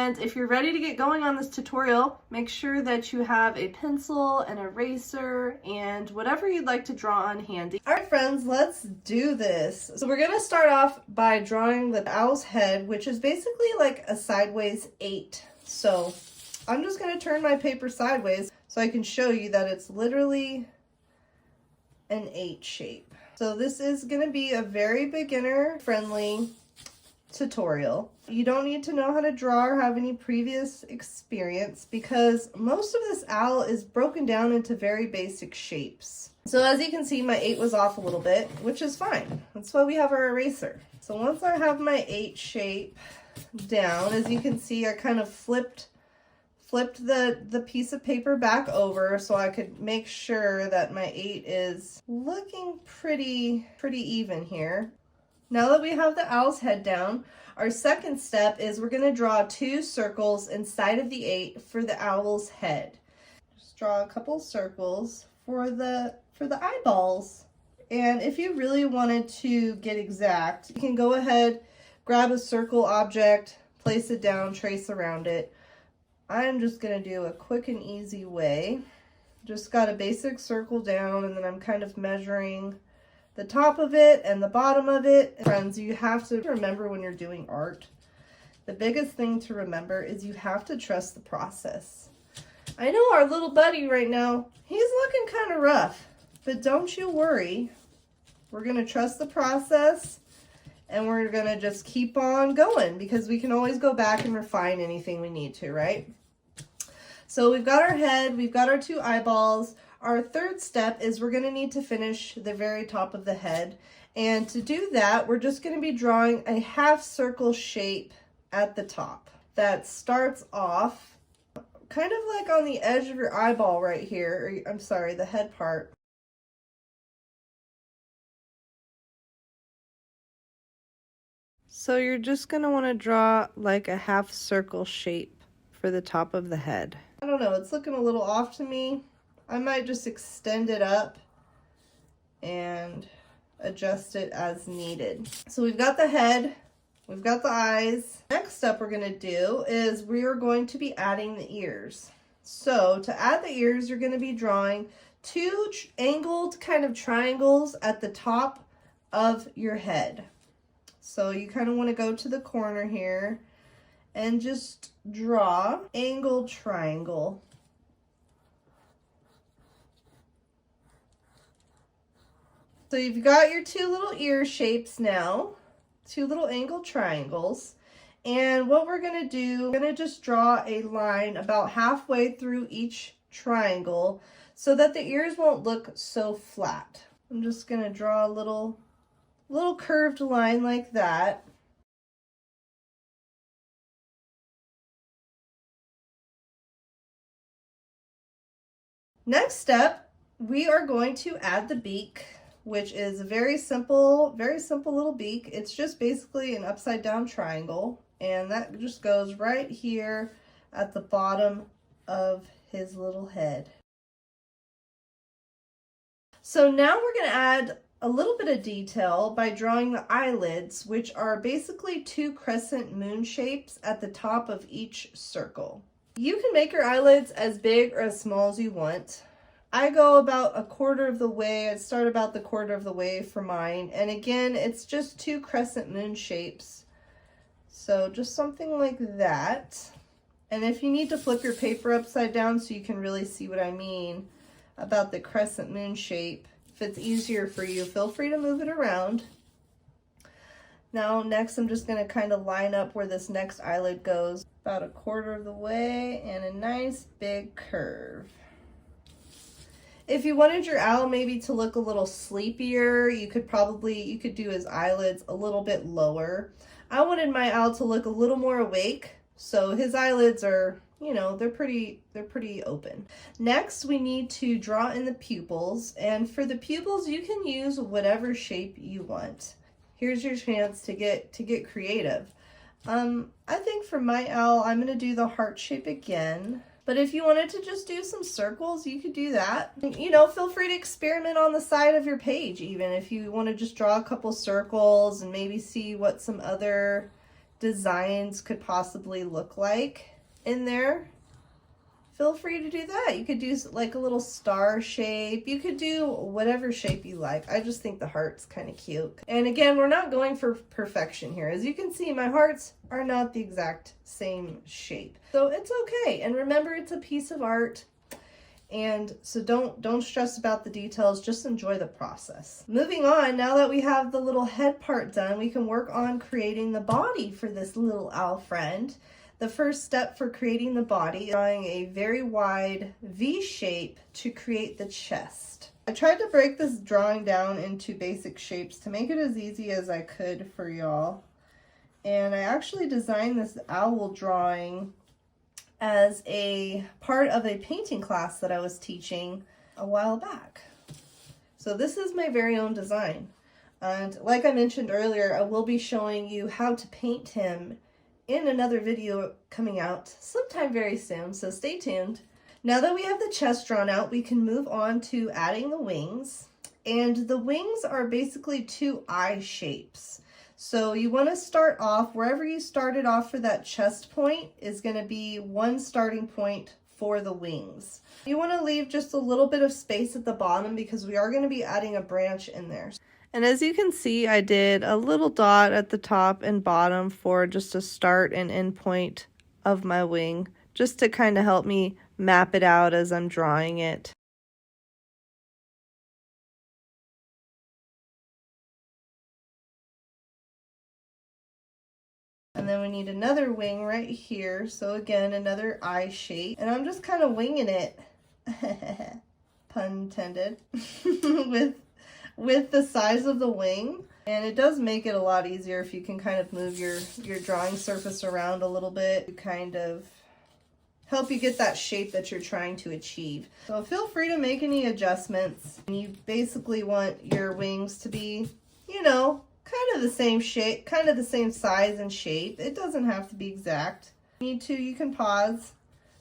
And if you're ready to get going on this tutorial, make sure that you have a pencil, an eraser, and whatever you'd like to draw on handy. All right, friends, let's do this. So we're gonna start off by drawing the owl's head, which is basically like a sideways 8. So I'm just gonna turn my paper sideways so I can show you that it's literally an 8 shape. So this is gonna be a very beginner friendly tutorial. You don't need to know how to draw or have any previous experience because most of this owl is broken down into very basic shapes. So as you can see, my 8 was off a little bit, which is fine. That's why we have our eraser. So once I have my 8 shape down, as you can see, I kind of flipped the piece of paper back over so I could make sure that my 8 is looking pretty even here. Now that we have the owl's head down, our second step is we're going to draw 2 circles inside of the 8 for the owl's head. Just draw a couple circles for the eyeballs. And if you really wanted to get exact, you can go ahead, grab a circle object, place it down, trace around it. I'm just going to do a quick and easy way. Just got a basic circle down, and then I'm kind of measuring the top of it and the bottom of it. Friends, you have to remember when you're doing art, the biggest thing to remember is you have to trust the process. I know our little buddy right now, he's looking kind of rough, but don't you worry. We're going to trust the process and we're going to just keep on going because we can always go back and refine anything we need to, right? So we've got our head, we've got our 2 eyeballs. Our third step is we're going to need to finish the very top of the head. And to do that, we're just going to be drawing a half circle shape at the top that starts off kind of like on the edge of your eyeball right here. Or, I'm sorry, the head part. So you're just going to want to draw like a half circle shape for the top of the head. I don't know, it's looking a little off to me. I might just extend it up and adjust it as needed. So we've got the head, we've got the eyes. Next step we're going to do is we are going to be adding the ears. So to add the ears, you're going to be drawing 2 angled kind of triangles at the top of your head. So you kind of want to go to the corner here and just draw angled triangle. So you've got your 2 little ear shapes now, 2 little angled triangles. And what we're going to do, we're going to just draw a line about halfway through each triangle so that the ears won't look so flat. I'm just going to draw a little curved line like that. Next step, we are going to add the beak, which is a very simple little beak. It's just basically an upside down triangle, and that just goes right here at the bottom of his little head. So now we're going to add a little bit of detail by drawing the eyelids, which are basically 2 crescent moon shapes at the top of each circle. You can make your eyelids as big or as small as you want. I go about a quarter of the way. I'd start about the quarter of the way for mine. And again, it's just 2 crescent moon shapes. So just something like that. And if you need to flip your paper upside down so you can really see what I mean about the crescent moon shape, if it's easier for you, feel free to move it around. Now, next, I'm just going to kind of line up where this next eyelid goes, about a quarter of the way, and a nice big curve. If you wanted your owl maybe to look a little sleepier, you could do his eyelids a little bit lower. I wanted my owl to look a little more awake, so his eyelids are, you know, they're pretty open. Next, we need to draw in the pupils, and for the pupils, you can use whatever shape you want. Here's your chance to get creative. I think for my owl, I'm going to do the heart shape again. But if you wanted to just do some circles, you could do that. You know, feel free to experiment on the side of your page even if you want to just draw a couple circles and maybe see what some other designs could possibly look like in there, feel free to do that. You could do like a little star shape. You could do whatever shape you like. I just think the heart's kind of cute. And again, we're not going for perfection here. As you can see, my hearts are not the exact same shape. So it's okay. And remember, it's a piece of art. And so don't stress about the details, just enjoy the process. Moving on, now that we have the little head part done, we can work on creating the body for this little owl friend. The first step for creating the body is drawing a very wide V shape to create the chest. I tried to break this drawing down into basic shapes to make it as easy as I could for y'all. And I actually designed this owl drawing as a part of a painting class that I was teaching a while back. So this is my very own design. And like I mentioned earlier, I will be showing you how to paint him in another video coming out sometime very soon, so stay tuned. Now that we have the chest drawn out, we can move on to adding the wings. And the wings are basically two eye shapes. So you want to start off, wherever you started off for that chest point is going to be one starting point for the wings. You want to leave just a little bit of space at the bottom because we are going to be adding a branch in there. And as you can see, I did a little dot at the top and bottom for just a start and end point of my wing, just to kind of help me map it out as I'm drawing it. And then we need another wing right here. So again, another eye shape. And I'm just kind of winging it, pun intended, with the size of the wing. And it does make it a lot easier if you can kind of move your drawing surface around a little bit to kind of help you get that shape that you're trying to achieve. So feel free to make any adjustments. You basically want your wings to be, you know, kind of the same shape, kind of the same size and shape. It doesn't have to be exact. If you need to, you can pause.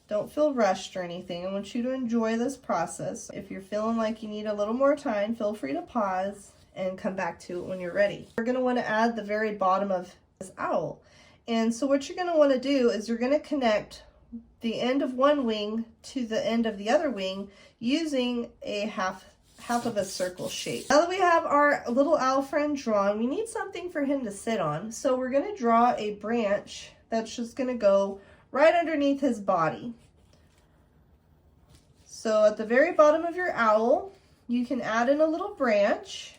Don't feel rushed or anything. I want you to enjoy this process. If you're feeling like you need a little more time, feel free to pause and come back to it when you're ready. We're going to want to add the very bottom of this owl. And so what you're going to want to do is you're going to connect the end of one wing to the end of the other wing using a half of a circle shape. Now that we have our little owl friend drawn, we need something for him to sit on. So we're going to draw a branch that's just going to go right underneath his body. So at the very bottom of your owl, you can add in a little branch.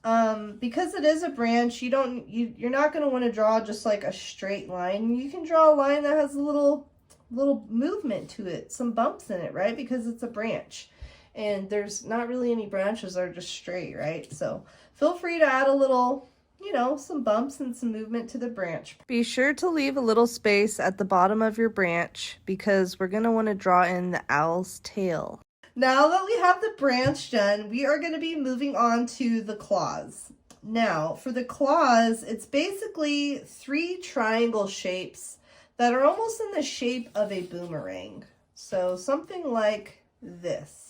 Because it is a branch, you're not going to want to draw just like a straight line. You can draw a line that has a little movement to it, some bumps in it, right? Because it's a branch. And there's not really any branches that are just straight, right? So feel free to add a little, you know, some bumps and some movement to the branch. Be sure to leave a little space at the bottom of your branch because we're going to want to draw in the owl's tail. Now that we have the branch done, we are going to be moving on to the claws. Now, for the claws, it's basically 3 triangle shapes that are almost in the shape of a boomerang. So something like this.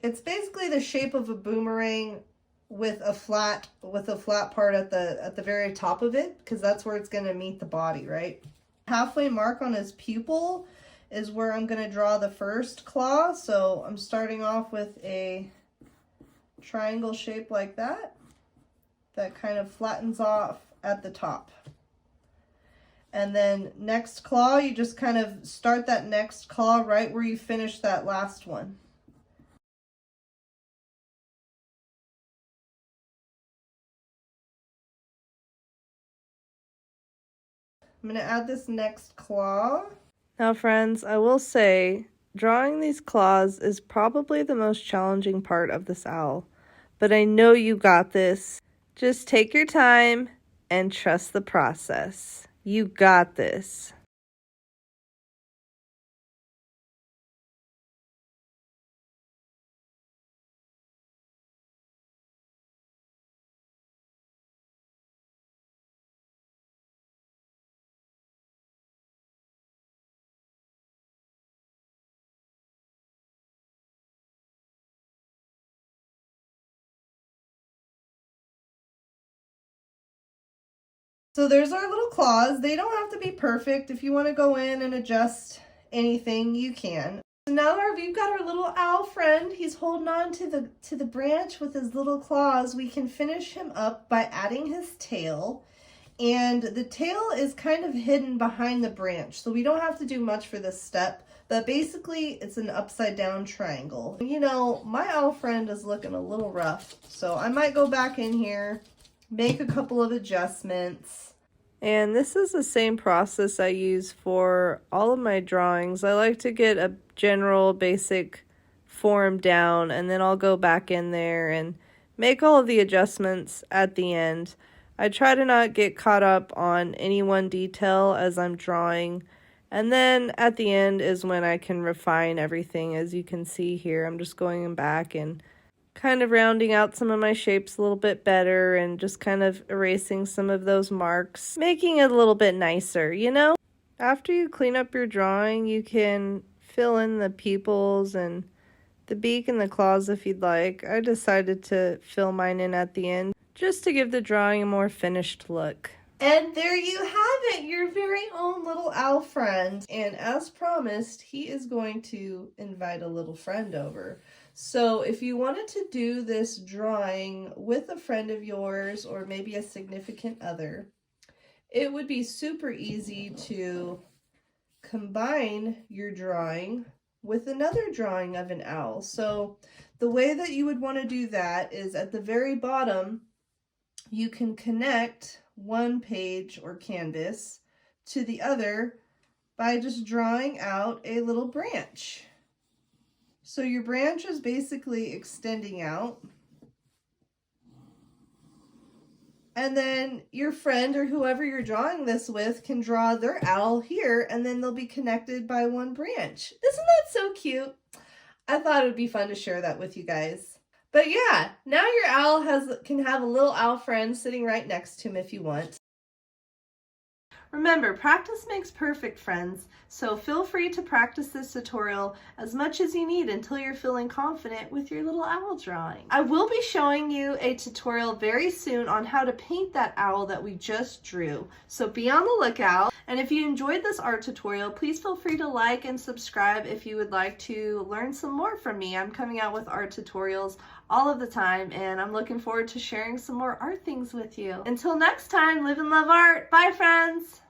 It's basically the shape of a boomerang with a flat part at the very top of it, because that's where it's going to meet the body, right? Halfway mark on his pupil is where I'm going to draw the first claw. So I'm starting off with a triangle shape like that kind of flattens off at the top. And then next claw, you just kind of start that next claw right where you finish that last one. I'm going to add this next claw. Now friends, I will say, drawing these claws is probably the most challenging part of this owl, but I know you got this. Just take your time and trust the process. You got this. So there's our little claws. They don't have to be perfect. If you want to go in and adjust anything, you can. So now we've got our little owl friend. He's holding on to the branch with his little claws. We can finish him up by adding his tail. And the tail is kind of hidden behind the branch, so we don't have to do much for this step. But basically, it's an upside down triangle. You know, my owl friend is looking a little rough, so I might go back in here, make a couple of adjustments. And this is the same process I use for all of my drawings. I like to get a general basic form down, and then I'll go back in there and make all of the adjustments at the end. I try to not get caught up on any one detail as I'm drawing. And then at the end is when I can refine everything. As you can see here, I'm just going back and kind of rounding out some of my shapes a little bit better and just kind of erasing some of those marks, making it a little bit nicer, you know? After you clean up your drawing, you can fill in the pupils and the beak and the claws if you'd like. I decided to fill mine in at the end, just to give the drawing a more finished look. And there you have it, your very own little owl friend. And as promised, he is going to invite a little friend over. So if you wanted to do this drawing with a friend of yours or maybe a significant other, it would be super easy to combine your drawing with another drawing of an owl. So the way that you would want to do that is at the very bottom, you can connect one page or canvas to the other by just drawing out a little branch. So your branch is basically extending out. And then your friend or whoever you're drawing this with can draw their owl here, and then they'll be connected by one branch. Isn't that so cute? I thought it would be fun to share that with you guys. But yeah, now your owl can have a little owl friend sitting right next to him if you want. Remember, practice makes perfect, friends, so feel free to practice this tutorial as much as you need until you're feeling confident with your little owl drawing. I will be showing you a tutorial very soon on how to paint that owl that we just drew, so be on the lookout. And if you enjoyed this art tutorial, please feel free to like and subscribe if you would like to learn some more from me. I'm coming out with art tutorials all of the time, and I'm looking forward to sharing some more art things with you. Until next time, live and love art. Bye, friends!